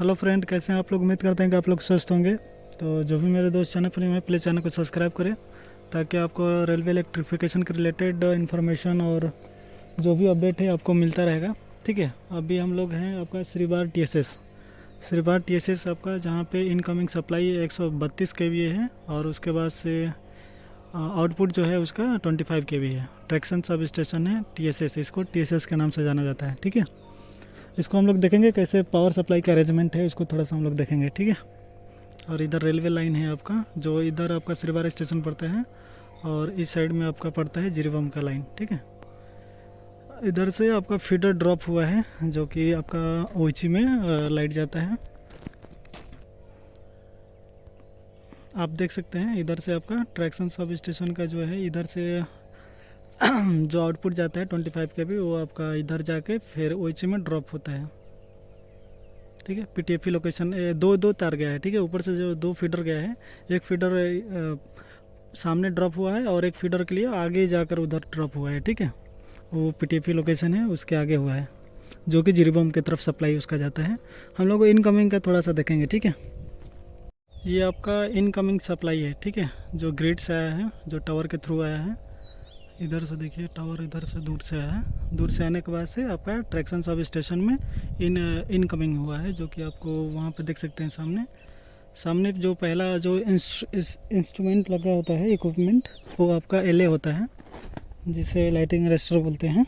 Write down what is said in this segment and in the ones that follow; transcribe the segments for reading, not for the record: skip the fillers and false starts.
Hello friend, कैसे हैं आप लोग। उम्मीद करते हैं कि आप लोग स्वस्थ होंगे। तो जो भी मेरे दोस्त चैनल पर हैं प्लीज़ चैनल को सब्सक्राइब करें ताकि आपको रेलवे इलेक्ट्रिफिकेशन के रिलेटेड इन्फॉर्मेशन और जो भी अपडेट है आपको मिलता रहेगा। ठीक है, अभी हम लोग हैं आपका श्रीबार टीएसएस आपका, जहाँ पे इनकमिंग सप्लाई 132 केवीए है और उसके बाद से आउटपुट जो है उसका 25 केवी है। ट्रैक्शन सब स्टेशन है टीएसएस, इसको टीएसएस के नाम से जाना जाता है। ठीक है, इसको हम लोग देखेंगे कैसे पावर सप्लाई का अरेंजमेंट है, इसको थोड़ा सा हम लोग देखेंगे। ठीक है, और इधर रेलवे लाइन है आपका, जो इधर आपका श्रीबार स्टेशन पड़ता है और इस साइड में आपका पड़ता है जिरीबम का लाइन। ठीक है, इधर से आपका फीडर ड्रॉप हुआ है जो कि आपका ओइची में लाइट जाता है। आप देख सकते हैं इधर से आपका ट्रैक्शन सब स्टेशन का जो है, इधर से जो आउटपुट जाता है 25 के भी, वो आपका इधर जाके फिर ओइची में ड्रॉप होता है। ठीक है, पीटीएफई लोकेशन दो तार गया है। ठीक है, ऊपर से जो दो फीडर गया है, एक फीडर सामने ड्रॉप हुआ है और एक फीडर के लिए आगे जाकर उधर ड्रॉप हुआ है। ठीक है, वो पीटीएफई लोकेशन है उसके आगे हुआ है, जो कि जिरीबम की तरफ सप्लाई उसका जाता है। हम लोग इनकमिंग का थोड़ा सा देखेंगे। ठीक है, ये आपका इनकमिंग सप्लाई है। ठीक है, जो ग्रिड से आया है, जो टावर के थ्रू आया है। इधर से देखिए टावर इधर से दूर से आया है, दूर से आने के बाद से आपका ट्रैक्शन सब स्टेशन में इनकमिंग हुआ है, जो कि आपको वहाँ पे देख सकते हैं। सामने जो पहला जो इंस्ट्रूमेंट लगा होता है, इक्विपमेंट, वो आपका एलए होता है, जिसे लाइटिंग अरेस्टर बोलते हैं।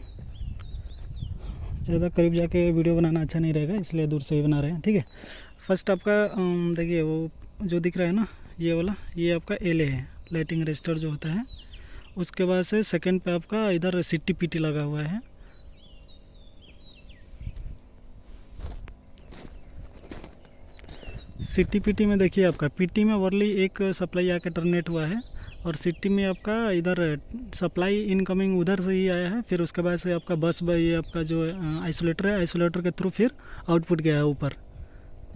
ज़्यादा करीब जाके वीडियो बनाना अच्छा नहीं रहेगा, इसलिए दूर से ही बना रहे हैं। ठीक है, फर्स्ट आपका देखिए वो जो दिख रहा है ना, ये वाला, ये आपका एलए है, लाइटिंग अरेस्टर जो होता है। उसके बाद से सेकंड पे आपका इधर सीटीपीटी लगा हुआ है। सीटीपीटी में देखिए आपका पीटी में वर्ली एक सप्लाई आके टर्मिनेट हुआ है और सिटी में आपका इधर सप्लाई इनकमिंग उधर से ही आया है। फिर उसके बाद से आपका ये आपका जो आइसोलेटर है, आइसोलेटर के थ्रू फिर आउटपुट गया है ऊपर।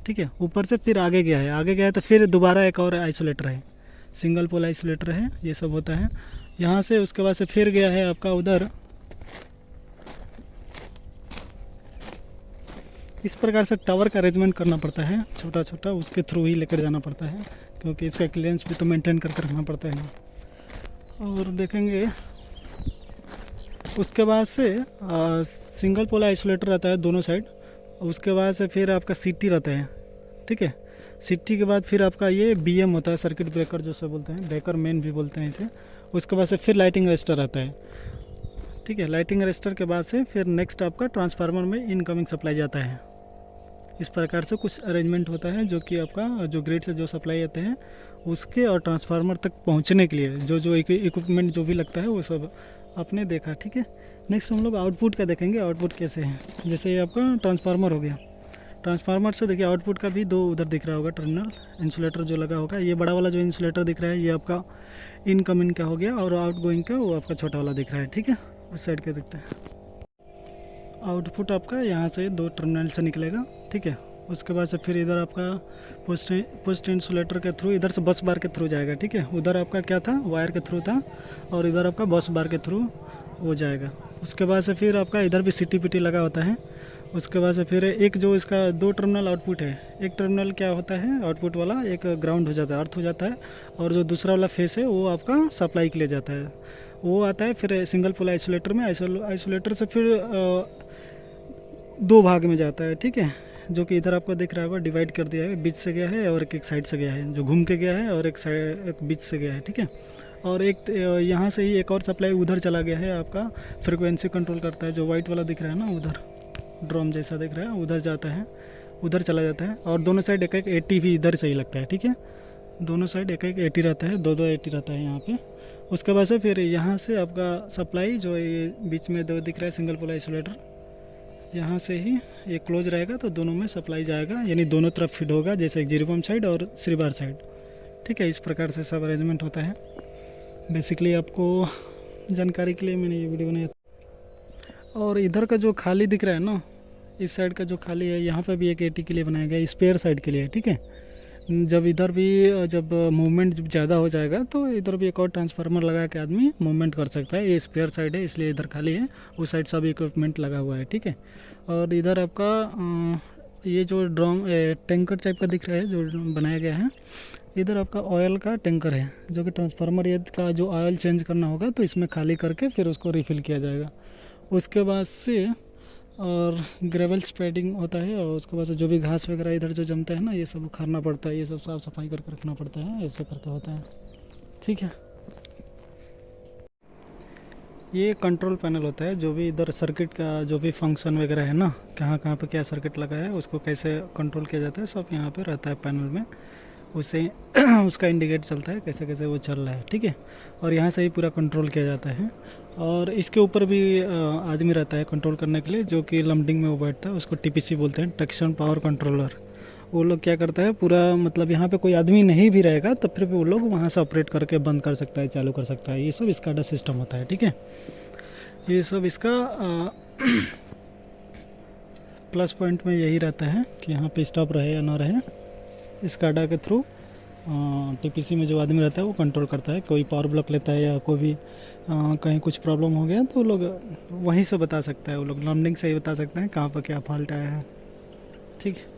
ठीक है, ऊपर से फिर आगे गया है तो फिर दोबारा एक और आइसोलेटर है, सिंगल पोल आइसोलेटर है, ये सब होता है यहाँ से। उसके बाद से फिर गया है आपका उधर। इस प्रकार से टावर का अरेंजमेंट करना पड़ता है, छोटा छोटा उसके थ्रू ही लेकर जाना पड़ता है, क्योंकि इसका क्लियरेंस भी तो मेंटेन करके रखना पड़ता है। और देखेंगे उसके बाद से सिंगल पोल आइसोलेटर रहता है दोनों साइड। उसके बाद से फिर आपका सीटी रहता है। ठीक है, सीटी के बाद फिर आपका ये बीएम होता है, सर्किट ब्रेकर जो सब बोलते हैं, ब्रेकर मेन भी बोलते हैं इसे। उसके बाद से फिर लाइटिंग अरेस्टर आता है। ठीक है, लाइटिंग अरेस्टर के बाद से फिर नेक्स्ट आपका ट्रांसफार्मर में इनकमिंग सप्लाई जाता है। इस प्रकार से कुछ अरेंजमेंट होता है, जो कि आपका जो ग्रिड से जो सप्लाई आते हैं उसके और ट्रांसफार्मर तक पहुंचने के लिए जो इक्विपमेंट जो भी लगता है वो सब आपने देखा। ठीक है, नेक्स्ट हम लोग आउटपुट का देखेंगे, आउटपुट कैसे है। जैसे ये आपका ट्रांसफार्मर हो गया, ट्रांसफार्मर से देखिए आउटपुट का भी दो उधर दिख रहा होगा टर्मिनल, इंसुलेटर जो लगा होगा। ये बड़ा वाला जो इंसुलेटर दिख रहा है ये आपका इनकमिंग का हो गया, और आउटगोइंग का वो आपका छोटा वाला दिख रहा है। ठीक है, उस साइड के देखते हैं। आउटपुट आपका यहाँ से दो टर्मिनल से निकलेगा। ठीक है, उसके बाद से फिर इधर आपका पोस्ट इंसुलेटर के थ्रू इधर से बस बार के थ्रू जाएगा। ठीक है, उधर आपका क्या था, वायर के थ्रू था, और इधर आपका बस बार के थ्रू वो जाएगा। उसके बाद से फिर आपका इधर भी सीटीपीटी लगा होता है। उसके बाद से फिर एक जो इसका दो टर्मिनल आउटपुट है, एक टर्मिनल क्या होता है आउटपुट वाला, एक ग्राउंड हो जाता है, अर्थ हो जाता है, और जो दूसरा वाला फेस है वो आपका सप्लाई के लिए जाता है, वो आता है फिर सिंगल पोल आइसोलेटर में। आइसोलेटर से फिर दो भाग में जाता है। ठीक है, जो कि इधर आपको दिख रहा होगा, डिवाइड कर दिया है, बीच से गया है और एक साइड से गया है, जो घूम के गया है, और एक साइड एक बीच से गया है। ठीक है, और एक यहाँ से ही एक और सप्लाई उधर चला गया है, आपका फ्रिक्वेंसी कंट्रोल करता है, जो वाइट वाला दिख रहा है ना, उधर ड्रम जैसा दिख रहा है, उधर जाता है, उधर चला जाता है। और दोनों साइड एक एक 80 भी इधर से ही लगता है। ठीक है, दोनों साइड एक एक 80 रहता है, दो 80 रहता है यहाँ पे। उसके बाद से फिर यहाँ से आपका सप्लाई जो ये बीच में दो दिख रहा है सिंगल पोल आइसोलेटर, यहाँ से ही ये क्लोज रहेगा, तो दोनों में सप्लाई जाएगा, यानी दोनों तरफ फीड होगा, जैसे जिरीबम साइड और श्रीबार साइड। ठीक है, इस प्रकार से सब अरेंजमेंट होता है। बेसिकली आपको जानकारी के लिए मैंने ये वीडियो बनाया। और इधर का जो खाली दिख रहा है ना, इस साइड का जो खाली है, यहाँ पे भी एक 80 के लिए बनाया गया, स्पेयर साइड के लिए। ठीक है, जब इधर भी जब मूवमेंट ज़्यादा हो जाएगा तो इधर भी एक और ट्रांसफार्मर लगा के आदमी मूवमेंट कर सकता है। ये स्पेयर साइड है इसलिए इधर खाली है, उस साइड सब इक्विपमेंट लगा हुआ है। ठीक है, और इधर आपका ये जो ड्रम टैंकर टाइप का दिख रहा है जो बनाया गया है, इधर आपका ऑयल का टैंकर है, जो कि ट्रांसफार्मर ये का जो ऑयल चेंज करना होगा तो इसमें खाली करके फिर उसको रिफ़िल किया जाएगा। उसके बाद से और ग्रेवल स्प्रेडिंग होता है, और उसके बाद से जो भी घास वगैरह इधर जो जमता है ना, ये सब उखाड़ना पड़ता है, ये सब साफ़ सफाई करके रखना पड़ता है, ऐसे करके होता है। ठीक है। ये कंट्रोल पैनल होता है, जो भी इधर सर्किट का जो भी फंक्शन वगैरह है ना, कहाँ कहाँ पे क्या सर्किट लगा है, उसको कैसे कंट्रोल किया जाता है, सब यहाँ पे रहता है पैनल में। उससे उसका इंडिकेट चलता है कैसे कैसे वो चल रहा है। ठीक है। और यहाँ से ही पूरा कंट्रोल किया जाता है। और इसके ऊपर भी आदमी रहता है कंट्रोल करने के लिए, जो कि लमडिंग में वो बैठता है, उसको टीपीसी बोलते हैं, ट्रैक्शन पावर कंट्रोलर। वो लोग क्या करता है पूरा, मतलब यहाँ पे कोई आदमी नहीं भी रहेगा तब फिर भी वो लोग वहाँ से ऑपरेट करके बंद कर सकता है, चालू कर सकता है। ये सब इसका सिस्टम होता है। ठीक है। ये सब इसका प्लस पॉइंट में यही रहता है कि यहाँ पे स्टॉप रहे या ना रहे, स्काडा के थ्रू टीपीसी में जो आदमी रहता है वो कंट्रोल करता है। कोई पावर ब्लॉक लेता है या कोई भी कहीं कुछ प्रॉब्लम हो गया तो वो लोग वहीं से बता सकता है, वो लोग लर्निंग से ही बता सकते हैं कहाँ पर क्या फॉल्ट आया है। ठीक है।